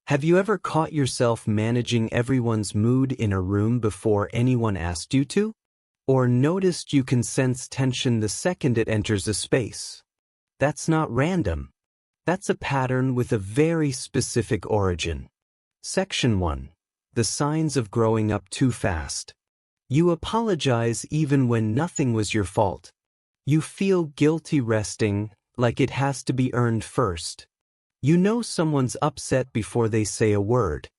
Have you ever caught yourself managing everyone's mood in a room before anyone asked you to? Or noticed you can sense tension the second it enters a space? That's not random. That's a pattern with a very specific origin. Section 1. The signs of growing up too fast. You apologize even when nothing was your fault. You feel guilty resting, like it has to be earned first. You know someone's upset before they say a word.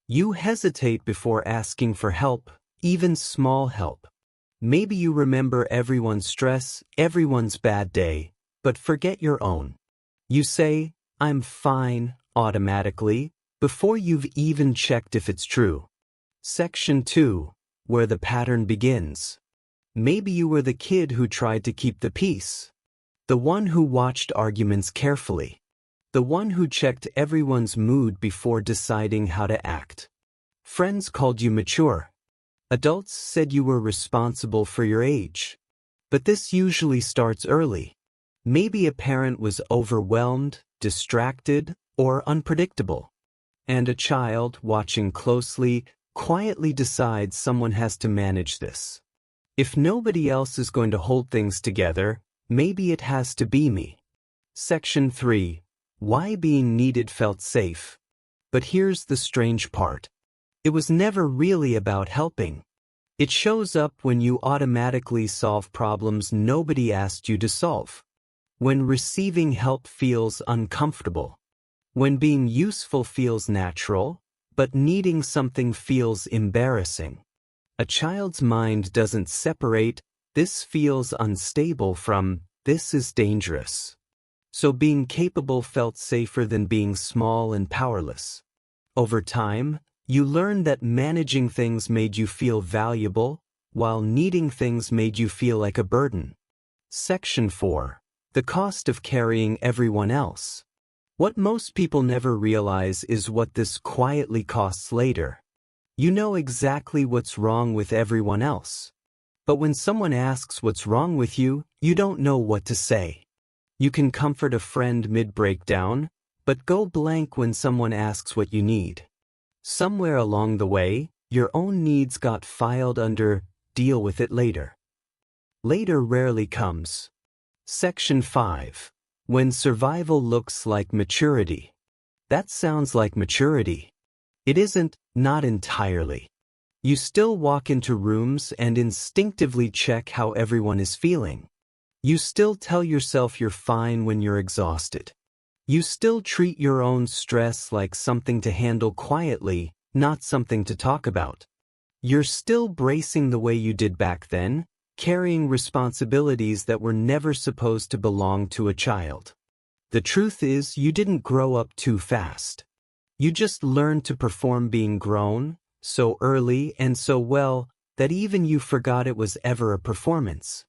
You hesitate before asking for help, even small help. Maybe you remember everyone's stress, everyone's bad day, but forget your own. You say, "I'm fine," automatically, before you've even checked if it's true. Section 2. Where the pattern begins. Maybe you were the kid who tried to keep the peace. The one who watched arguments carefully. The one who checked everyone's mood before deciding how to act. Friends called you mature. Adults said you were responsible for your age. But this usually starts early. Maybe a parent was overwhelmed, distracted, or unpredictable. And a child, watching closely, quietly decides someone has to manage this. If nobody else is going to hold things together, maybe it has to be me. Section 3. Why being needed felt safe. But here's the strange part. It was never really about helping. It shows up when you automatically solve problems nobody asked you to solve. When receiving help feels uncomfortable. When being useful feels natural, but needing something feels embarrassing. A child's mind doesn't separate, "this feels unstable" from "this is dangerous." So being capable felt safer than being small and powerless. Over time, you learned that managing things made you feel valuable, while needing things made you feel like a burden. Section 4. The cost of carrying everyone else. What most people never realize is what this quietly costs later. You know exactly what's wrong with everyone else. But when someone asks what's wrong with you, you don't know what to say. You can comfort a friend mid-breakdown, but go blank when someone asks what you need. Somewhere along the way, your own needs got filed under "deal with it later." Later rarely comes. Section 5. When survival looks like maturity. That sounds like maturity. It isn't, not entirely. You still walk into rooms and instinctively check how everyone is feeling. You still tell yourself you're fine when you're exhausted. You still treat your own stress like something to handle quietly, not something to talk about. You're still bracing the way you did back then, carrying responsibilities that were never supposed to belong to a child. The truth is, you didn't grow up too fast. You just learned to perform being grown, so early and so well that even you forgot it was ever a performance.